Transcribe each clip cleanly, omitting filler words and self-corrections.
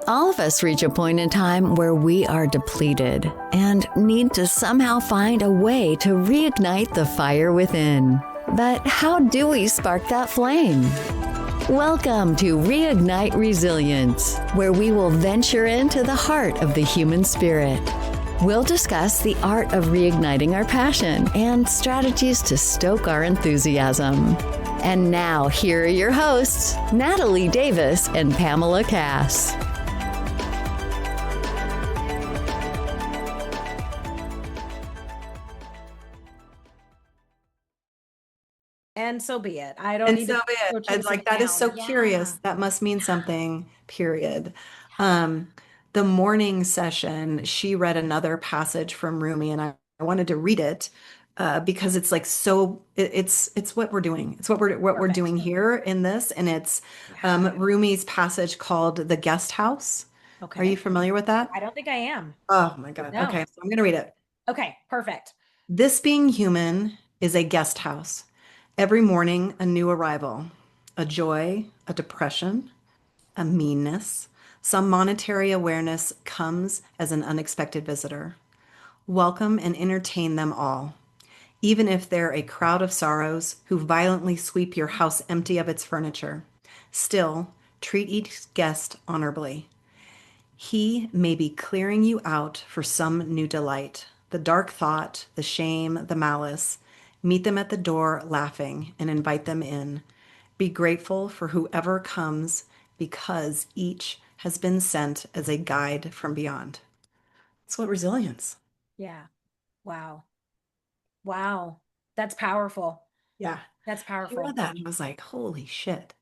All of us reach a point in time where we are depleted and need to somehow find a way to reignite the fire within. But how do we spark that flame? Welcome to Reignite Resilience, where we will venture into the heart of the human spirit. We'll discuss the art of reigniting our passion and strategies to stoke our enthusiasm. And now, here are your hosts, Natalie Davis and Pamela Cass. And so be it. I don't And need so to it. go It's chase like it that is down. so Yeah. curious. That must mean something, period. Um, the morning session, she read another passage from Rumi, and I wanted to read it because it's like it's what we're doing. It's what we're Perfect. doing here in this, and it's Yeah. Rumi's passage called "The Guest House." Are you Okay. familiar with that? I don't think I am. Oh my God. No. Okay, so I'm going to read it. Okay. Perfect. This being human is a guest house. Every morning, a new arrival, a joy, a depression, a meanness, some monetary awareness comes as an unexpected visitor. Welcome and entertain them all, even if they're a crowd of sorrows who violently sweep your house empty of its furniture. Still, treat each guest honorably. He may be clearing you out for some new delight. The dark thought, the shame, the malice. Meet them at the door laughing and invite them in. Be grateful for whoever comes because each has been sent as a guide from beyond. That's what resilience. Yeah. Wow. Wow. That's powerful. Yeah. That's I powerful. read that and I was like, holy shit.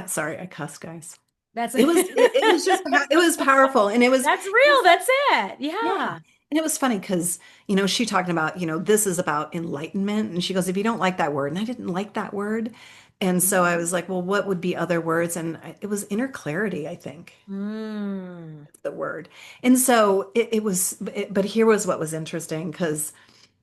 Sorry, I cussed, guys. That's It was just it was powerful, and it was That's real. That's it. yeah. Yeah. And it was funny because, she talking about, this is about enlightenment. And she goes, if you don't like that word, and I didn't like that word. And so I was like, well, what would be other words? And it was inner clarity, I think, Mm. the word. And so but here was what was interesting because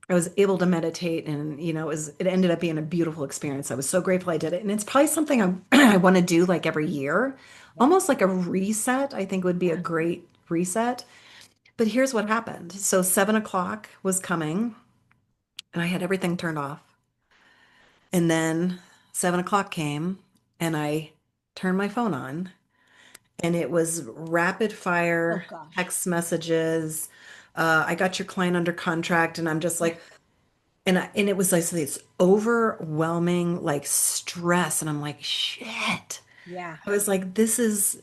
I was able to meditate and, it ended up being a beautiful experience. I was so grateful I did it. And it's probably something I want to do like every year, almost like a reset, I think would be a great reset. But here's what happened. So 7 o'clock was coming and I had everything turned off. And then 7 o'clock came and I turned my phone on and it was rapid Oh fire gosh. text messages. I got your client under contract and I'm just like, and it was like this overwhelming like stress. And I'm like, shit. Yeah. I was like, this is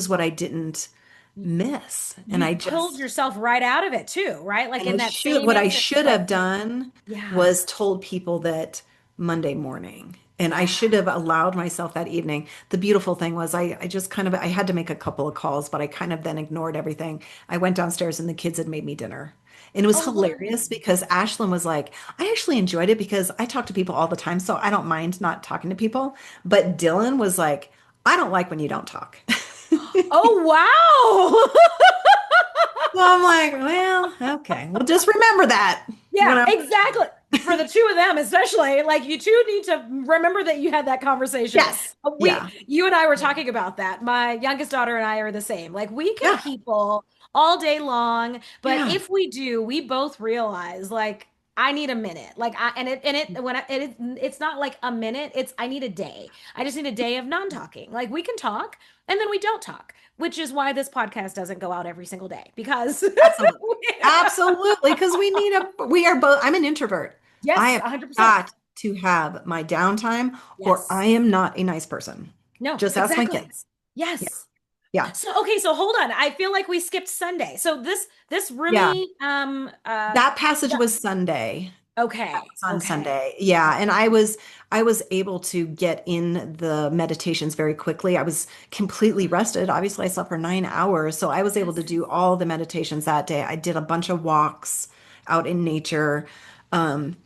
what I didn't miss. And You I pulled just yourself right out of it too, right? Like And in I that should, same what I instant, should like, have done yeah. was told people that Monday morning. And I Yeah. should have allowed myself that evening. The beautiful thing was I just I had to make a couple of calls, but I kind of then ignored everything. I went downstairs and the kids had made me dinner. And it was Oh, hilarious lovely. because Ashlyn was like, I actually enjoyed it because I talk to people all the time, so I don't mind not talking to people. But Dylan was like, I don't like when you don't talk. Oh, wow. So I'm like, well, okay. Well, just remember that. Yeah, exactly. For the two of them, especially, like you two need to remember that you had that conversation. Yes. Yeah. You and I were talking about that. My youngest daughter and I are the same. Like we can Yeah. people all day long, but Yeah. if we do, we both realize like I need a minute. Like I and it when I, it's not like a minute, it's I need a day. I just need a day of non-talking. Like we can talk and then we don't talk, which is why this podcast doesn't go out every single day because Absolutely. Absolutely. Because we are both, I'm an introvert. I yes, have 100%. got to have my downtime or Yes. I am not a nice person. No, Just ask my exactly. kids. Yeah. Yes. Yeah. So okay, so hold on. I feel like we skipped Sunday. So this Yeah. Rumi That passage was Sunday. That okay. was on Okay. Sunday. Yeah. And I was able to get in the meditations very quickly. I was completely rested. Obviously, I slept for 9 hours. So I was able to Yes. do all the meditations that day. I did a bunch of walks out in nature. Um,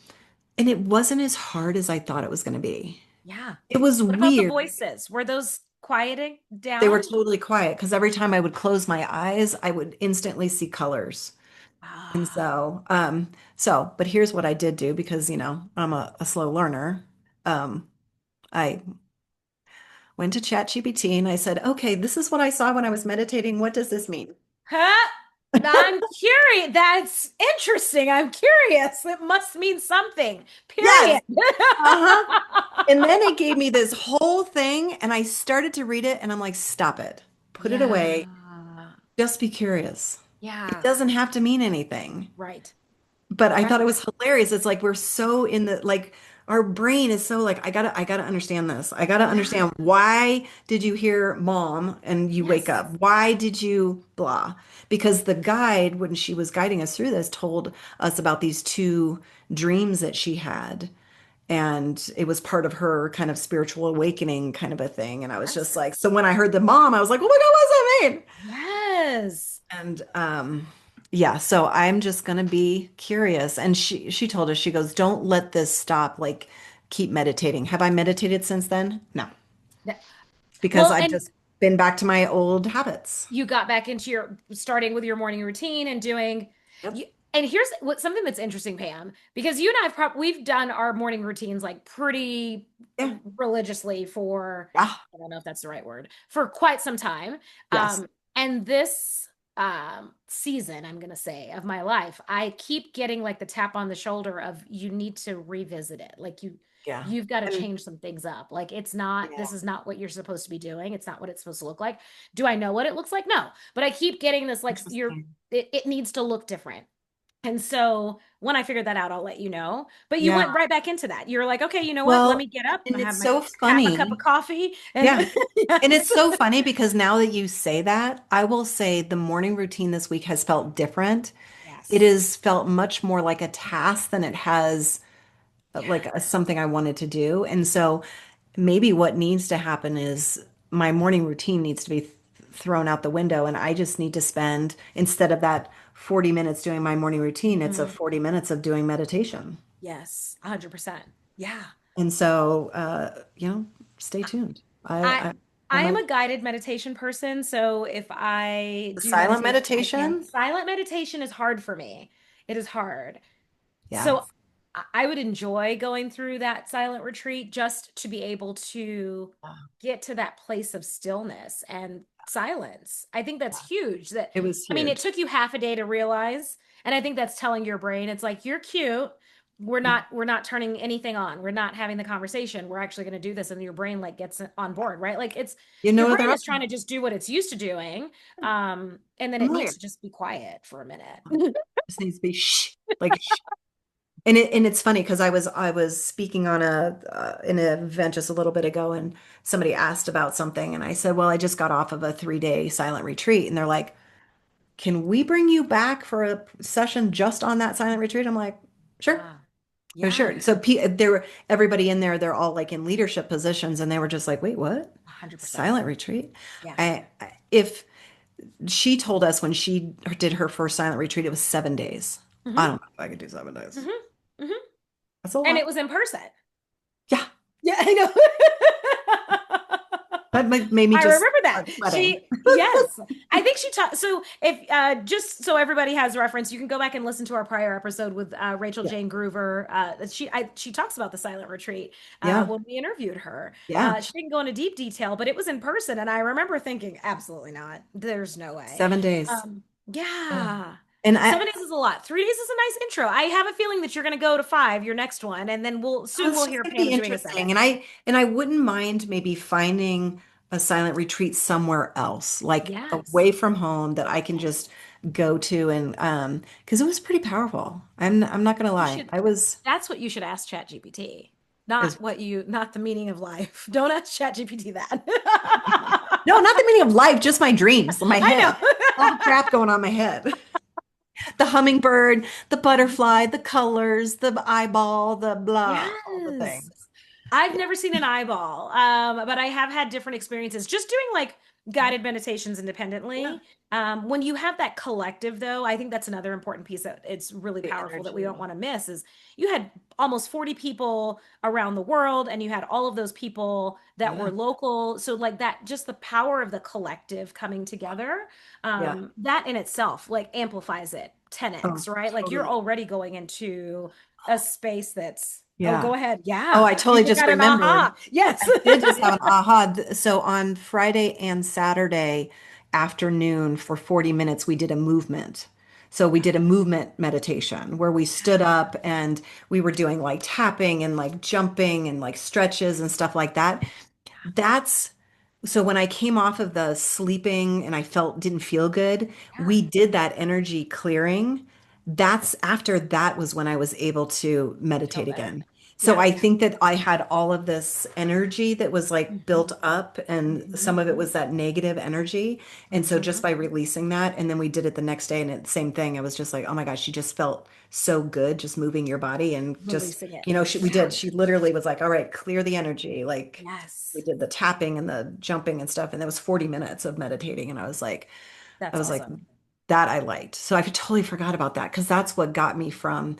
and it wasn't as hard as I thought it was going to be. Yeah. It was What about the weird. voices? Were those quieting They were down? totally quiet because every time I would close my eyes, I would instantly see colors. And Ah, so, but here's what I did do because, I'm a slow learner. um, I went to ChatGPT and I said, okay, this is what I saw when I was meditating. What does this mean? Huh? I'm curious. That's interesting. I'm curious. It must mean something. Yes. Period. Uh-huh. And then it gave me this whole thing, and I started to read it, and I'm like, stop it. Put it Yeah. away. Just be curious. It Yeah. doesn't have to mean anything. Right. But I Right. thought it was hilarious. It's like we're so in the like our brain is so like I gotta understand this. I gotta Yeah. understand why did you hear mom and you wake Yes. up? Why did you blah? Because the guide, when she was guiding us through this, told us about these two dreams that she had. And it was part of her kind of spiritual awakening kind of a thing. And I was just Yes. like, so when I heard the mom, I was like, oh my God, what does that mean? Yes. And yeah, so I'm just gonna be curious. And she told us, she goes, don't let this stop, like keep meditating. Have I meditated since then? No, That- because Well, I've and just been back to my old habits. you got back into your starting with your morning routine and doing Yep. you, and here's what something that's interesting, Pam, because you and we've done our morning routines like pretty Yeah. religiously for, Yeah. I don't know if that's the right word, for quite some time. Yes. And this season, I'm gonna say, of my life, I keep getting like the tap on the shoulder of you need to revisit it. Like Yeah. you've got to And change some things up. Like it's not, yeah. this is not what you're supposed to be doing. It's not what it's supposed to look like. Do I know what it looks like? No, but I keep getting this like Interesting. it needs to look different. And so when I figured that out, I'll let you know. But you Yeah. went right back into that. You're like, okay, you know what? Let Well, me get up and and have it's my so half a cup of funny. coffee. And Yeah. And yes. it's so funny because now that you say that, I will say the morning routine this week has felt different. It Yes. has felt much more like a task than it has like Yeah. something I wanted to do. And so maybe what needs to happen is my morning routine needs to be thrown out the window. And I just need to spend, instead of that 40 minutes doing my morning routine, it's a Mhm. 40 minutes of doing meditation. Yes. 100%. Yeah. And so, stay tuned. I I I am might, a guided meditation person, so if I the do silent meditation, I can. meditation. Silent meditation is hard for me. It is hard. Yeah. So I would enjoy going through that silent retreat just to be able to get to that place of stillness and silence. I think that's huge. That It was I mean, it huge. took you half a day to realize, and I think that's telling your brain it's like you're cute. We're not turning anything on. We're not having the conversation. We're actually going to do this and your brain like gets on board, right? Like it's You know your what brain they're is trying to just do what it's used to doing. And then it familiar. needs to just be quiet for a minute. Just needs to be shh, like shh. And it's funny because I was speaking on a in an event just a little bit ago, and somebody asked about something, and I said, "Well, I just got off of a 3-day silent retreat," and they're like, "Can we bring you back for a session just on that silent retreat?" I'm like, "Sure, Yeah. oh, Yeah. sure." So there were everybody in there, they're all like in leadership positions, and they were just like, "Wait, what? 100%. Silent retreat?" Yeah. If she told us when she did her first silent retreat, it was 7 days. I Hmm. don't know if I could do 7 days. Hmm. Hmm. That's a And it lot. was in person. Yeah. Yeah, I know. That made me I just remember that. start sweating. Yes. I think she taught. So if just so everybody has reference, you can go back and listen to our prior episode with Rachel Yeah. Jane Groover. She talks about the silent retreat Yeah. when we interviewed her. Yeah. She didn't go into deep detail, but it was in person, and I remember thinking, absolutely not. There's no way. 7 days. Yeah. Yeah. And 7 days is a lot. 3 days is a nice intro. I have a feeling that you're going to go to five, your next one, and then it's we'll just hear going to be Pam doing a interesting. seven. And I wouldn't mind maybe finding a silent retreat somewhere else, like Yes. away from home that I can just go to and because it was pretty powerful. I'm not gonna You lie. should, I was that's what you should ask ChatGPT. it was Not the meaning of life. Don't ask ChatGPT that. no, not the meaning of life, just my dreams, my I head. All the know. crap going on in my head. The hummingbird, the butterfly, the colors, the eyeball, the blah, all the Yes. things. I've Yeah. never seen an eyeball, but I have had different experiences just doing like guided meditations Yeah. independently. When you have that collective, though, I think that's another important piece that it's really The powerful that we don't energy. want to miss is you had almost 40 people around the world and you had all of those people that Yeah. were local. So like that, just the power of the collective coming together, Yeah. that in itself like amplifies it Oh, 10x, right? Like you're totally. already going into a space that's, oh, Yeah. go ahead. Oh, Yeah. I You totally just just got an remembered. aha. Yes. I did just have an aha. So on Friday and Saturday afternoon for 40 minutes, we did a movement. So we did a movement meditation where we stood up and we were doing like tapping and like jumping and like stretches and stuff like that. That's so when I came off of the sleeping and I felt didn't feel good, Yeah. we did that energy clearing. That's after that was when I was able to Feel meditate better. again. So I Yes. think that I had all of this energy that was like built Mhm. up, and Mhm. some of it was that negative energy. And so just Mhm. by releasing that, and then we did it the next day, and it, same thing. I was just like, oh my gosh, you just felt so good just moving your body and just, Releasing it. we Yeah. did. She literally was like, all right, clear the energy. Like, we Yes. did the tapping and the jumping and stuff, and that was 40 minutes of meditating. And I That's was like, awesome. that I liked. So I totally forgot about that because that's what got me from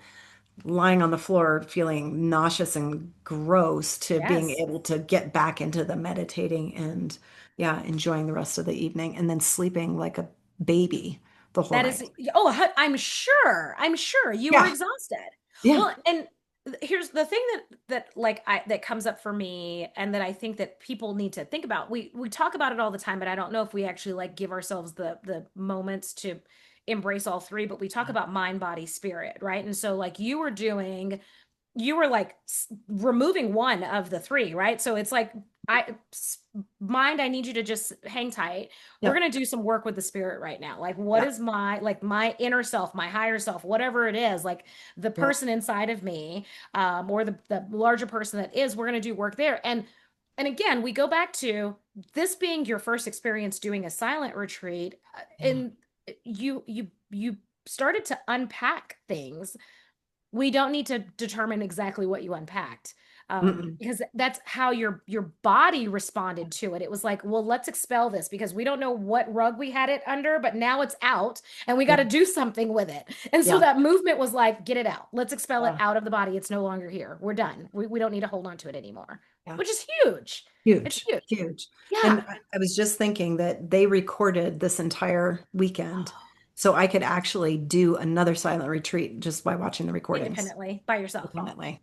lying on the floor feeling nauseous and gross to being Yes. able to get back into the meditating and yeah, enjoying the rest of the evening and then sleeping like a baby the whole That night. is, oh, I'm sure you were Yeah. exhausted. Yeah. Well, and here's the thing that like that comes up for me and that I think that people need to think about. We talk about it all the time, but I don't know if we actually like give ourselves the moments to embrace all three, but we talk about mind, body, spirit, right? And so like you were like removing one of the three, right? So it's like, I mind, I need you to just hang tight. We're Yep. going to do some work with the spirit right now. Like, what Yeah. is my inner self, my higher self, whatever it is, like the Yeah. person inside of me, or the larger person that is, we're going to do work there. And again, we go back to this being your first experience doing a silent retreat, Yeah. and you started to unpack things. We don't need to determine exactly what you unpacked, Mm-mm. because that's how your body responded to it. It was like, well, let's expel this because we don't know what rug we had it under, but now it's out and we got Yeah. to do something with it. And so Yeah. that movement was like, get it out. Let's expel it Yeah. out of the body. It's no longer here. We're done. We don't need to hold on to it anymore, Yeah. which is huge. It's Huge, huge. huge. And Yeah. I was just thinking that they recorded this entire weekend. So I could actually do another silent retreat just by watching the recordings Independently by yourself. independently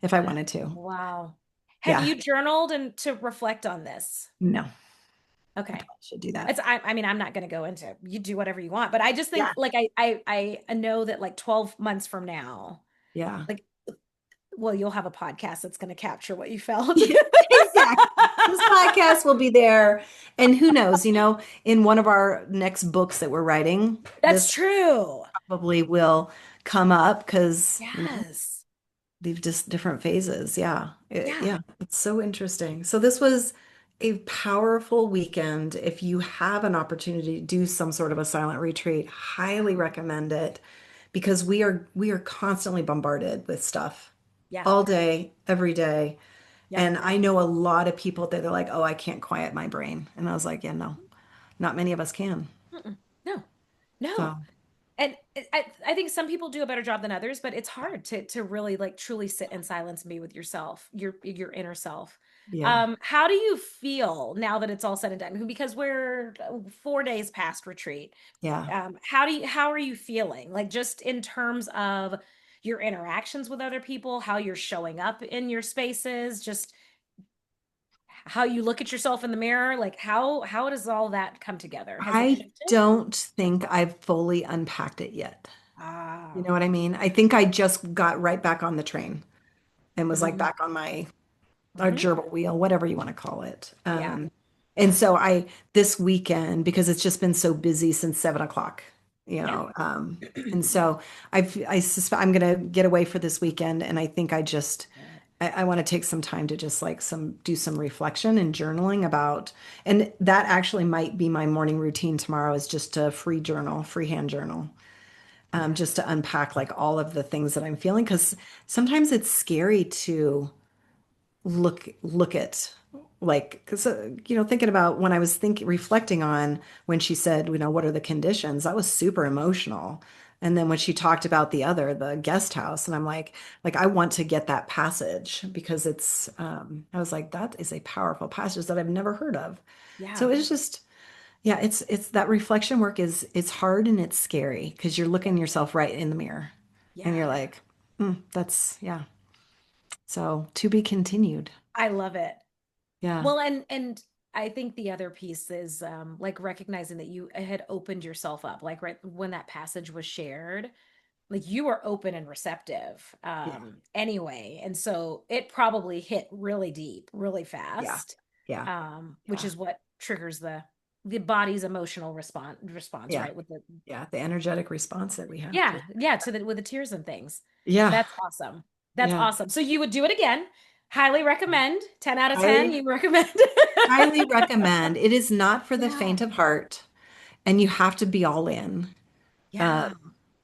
if I wanted to. Wow. Have Yeah. you journaled and to reflect on this? No, I Okay. probably should do that. I mean, I'm not going to go into, you do whatever you want, but I just think Yeah. like I know that like 12 months from now, Yeah. like, well, you'll have a podcast that's going to capture what you felt. Exactly. This podcast will be there. And who knows, in one of our next books that we're writing, That's this true. probably will come up because, Yes. they've just different phases. Yeah. Yeah. Yeah. It's so interesting. So this was a powerful weekend. If you have an opportunity to do some sort of a silent retreat, highly recommend it because we are constantly bombarded with stuff Yeah. all day, every day. Yep. And I know a lot of people that are like, oh, I can't quiet my brain. And I was like, yeah, no, not many of us can. Mm-mm. No, no. So And I think some people do a better job than others, but it's hard to really like truly sit in silence and be with yourself, your inner self. yeah. How do you feel now that it's all said and done? Because we're 4 days past retreat. Yeah. How are you feeling? Like just in terms of your interactions with other people, how you're showing up in your spaces, just how you look at yourself in the mirror, like how does all that come together? Has it I shifted? don't think I've fully unpacked it yet. You Ah. know what I mean? I think I just got right back on the train and was like Mhm. back on my our Mhm. gerbil wheel, whatever you want to call it. Yeah. And so this weekend, because it's just been so busy since 7 o'clock, Yeah. and so I suspect I'm gonna get away for this weekend, and I think I want to take some time to just like do some reflection and journaling about, and that actually might be my morning routine tomorrow is just a freehand journal, just to unpack like all of the things that I'm feeling, because sometimes it's scary to look at like because thinking about when I was thinking reflecting on when she said what are the conditions, I was super emotional. And then when she talked about the guest house, and I'm like I want to get that passage because I was like that is a powerful passage that I've never heard of. So Yeah. it's just Yeah, it's that reflection work is it's hard and it's scary because you're looking yourself right in the mirror and you're Yeah, like, that's yeah. So to be continued. I love it. Yeah. Well, and I think the other piece is like recognizing that you had opened yourself up, like right when that passage was shared, like you were open and receptive Yeah. anyway. And so it probably hit really deep, really Yeah. fast, Yeah. which Yeah. is what triggers the body's emotional response, Yeah. right? With the Yeah. The energetic response that we have for yeah, to the with the tears and things. yeah. That's awesome. That's Yeah. awesome. So you would do it again. Highly recommend. 10 out of 10, Highly, you recommend. highly recommend. It is not for the Yeah. faint of heart, and you have to be all in. Uh, Yeah.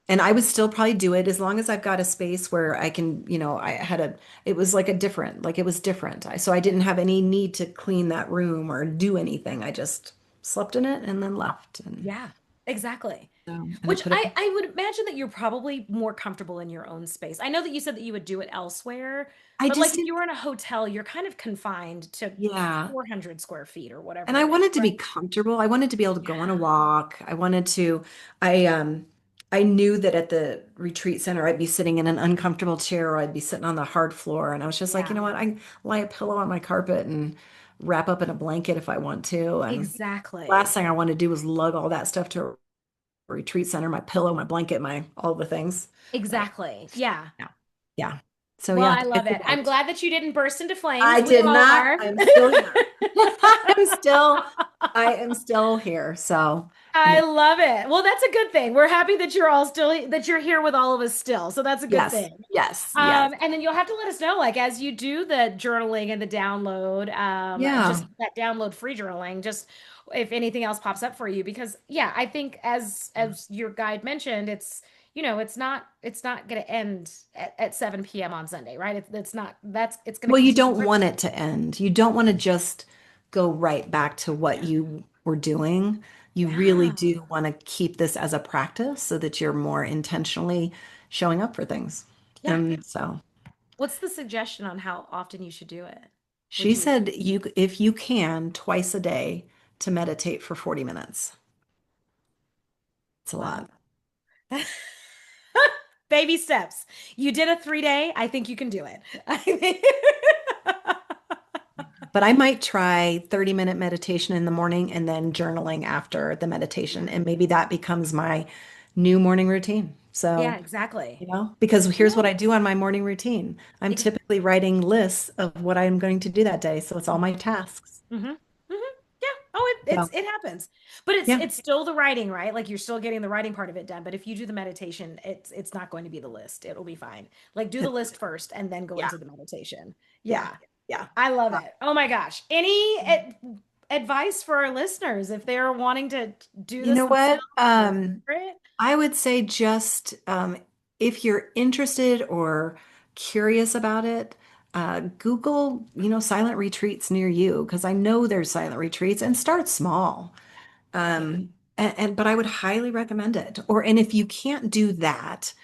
and I would still probably do it as long as I've got a space where I can, it was like it was different. So I didn't have any need to clean that room or do anything. I just slept in it and then left. Yeah, exactly. And I Which put it, I would imagine that you're probably more comfortable in your own space. I know that you said that you would do it elsewhere, I but like just if did, you were in a hotel, you're kind of confined to yeah. 400 square feet or And whatever I it is, wanted to right? be comfortable. I wanted to be able to go on a Yeah. walk. I I knew that at the retreat center I'd be sitting in an uncomfortable chair or I'd be sitting on the hard floor. And I was just like, you Yeah, know what? I can lie a pillow on my carpet and wrap up in a blanket if I want to. And last exactly. thing I want to do was lug all that stuff to a retreat center, my pillow, my blanket, my all the things. But Exactly. Yeah. yeah. Yeah. So Well, yeah, I love it's a it. I'm gift. glad that you didn't burst into flames. I We did all not. are. I'm still here. I am still here. So, and I it, love it. Well, that's a good thing. We're happy that you're all still that you're here with all of us still. So that's a good yes, thing. yes, yes. And then you'll have to let us know, like as you do the journaling and the download, just Yeah. that download free journaling, just if anything else pops up for you, because yeah, I think as your guide mentioned, it's not going to end at 7 p.m. on Sunday, right? It's not that's it's going to Well, you continue. don't want it to end. You don't want to just go right back to what you were doing. You really Yeah, do want to keep this as a practice so that you're more intentionally showing up for things. yeah. And so What's the suggestion on how often you should do it? she Would you? said if you can twice a day to meditate for 40 minutes. It's a Wow. lot. Baby steps. You did a 3 day. I think you can do it. I think. But I might try 30-minute meditation in the morning and then journaling after the Yeah. meditation. And maybe that becomes my new morning routine. Yeah, So, exactly. because here's what Yeah. I do on my morning routine. I'm Ex typically writing lists of what I'm going to do that day. So it's all my tasks. hmm Yeah. Oh, So, it happens. But it's yeah. it's still the writing, right? Like you're still getting the writing part of it done. But if you do the meditation, it's not going to be the list. It'll be fine. Like do the list first and then go Yeah. into the meditation. Yeah. Yeah. Yeah. I love it. Oh my gosh. Any advice for our listeners if they're wanting to do You this know what? themselves or it? I would say just if you're interested or curious about it, Google, silent retreats near you because I know there's silent retreats and start small. Yeah. But I would highly recommend it. And if you can't do that,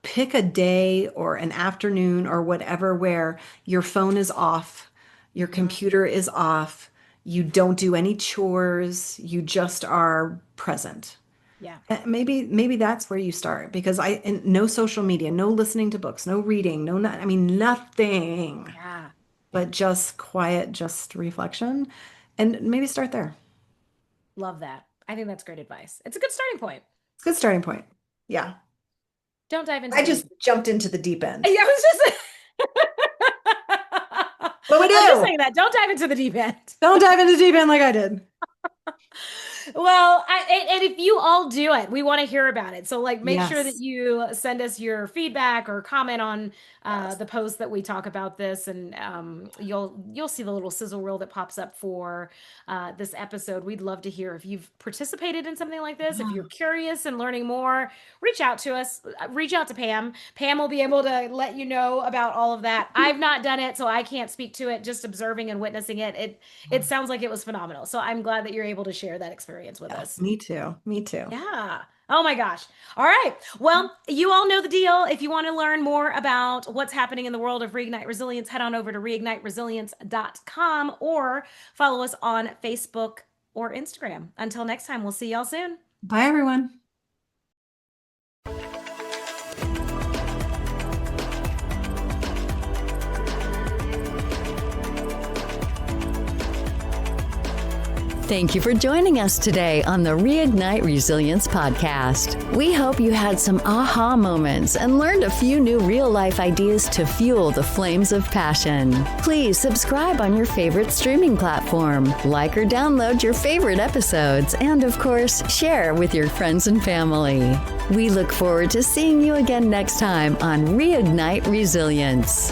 pick a day or an afternoon or whatever where your phone is off, your hmm computer is off, you don't do any chores, you just are present. Yeah. Maybe that's where you start because and no social media, no listening to books, no reading, I mean nothing, Yeah. but just quiet, just reflection, and maybe start there. Love that. I think that's great advice. It's a good starting point. It's a good starting point. Yeah. Don't dive into I the deep just jumped into the deep end. Yeah, I was just What we I was just do? saying that. Don't dive into the deep end. Don't dive into the deep end like I did. Well, and if you all do it, we want to hear about it. So, like, make sure that Yes. you send us your feedback or comment on Yes. the post that we talk about this, and you'll see the little sizzle reel that pops up for this episode. We'd love to hear if you've participated in something like this. If you're Yeah. curious and learning more, reach out to us. Reach out to Pam. Pam will be able to let you know about all of that. I've not done it, so I can't speak to it. Just observing and witnessing it. It sounds like it was phenomenal. So I'm glad that you're able to share that experience with Yes. us. Me too. Me too. Yeah. Oh my gosh. All right. Well, you all know the deal. If you want to learn more about what's happening in the world of Reignite Resilience, head on over to reigniteresilience.com or follow us on Facebook, or Instagram. Until next time, we'll see y'all soon. Bye, everyone. Thank you for joining us today on the Reignite Resilience podcast. We hope you had some aha moments and learned a few new real-life ideas to fuel the flames of passion. Please subscribe on your favorite streaming platform, like or download your favorite episodes, and of course, share with your friends and family. We look forward to seeing you again next time on Reignite Resilience.